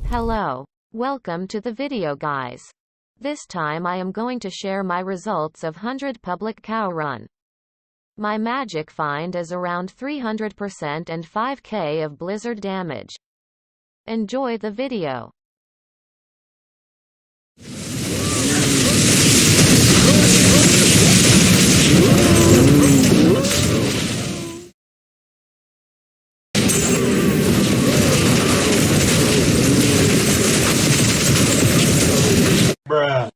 Hello. Welcome to the video, guys. This time I am going to share my results of 100 public cow run. My magic find is around 300% and 5k of blizzard damage. Enjoy the video. Bruh.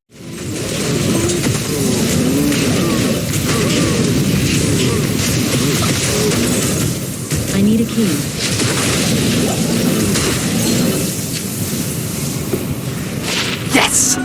I need a key. Yes!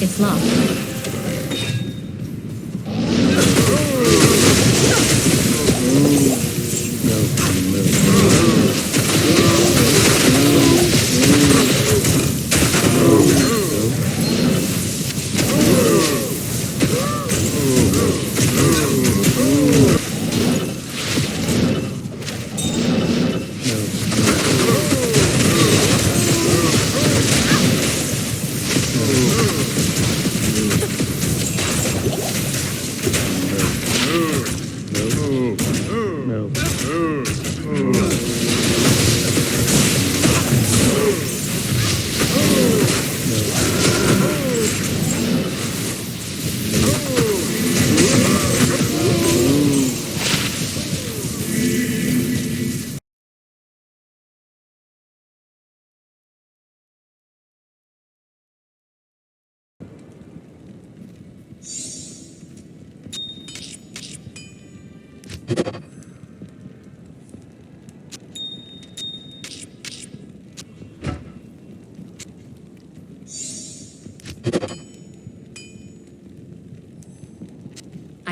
It's locked.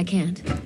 I can't.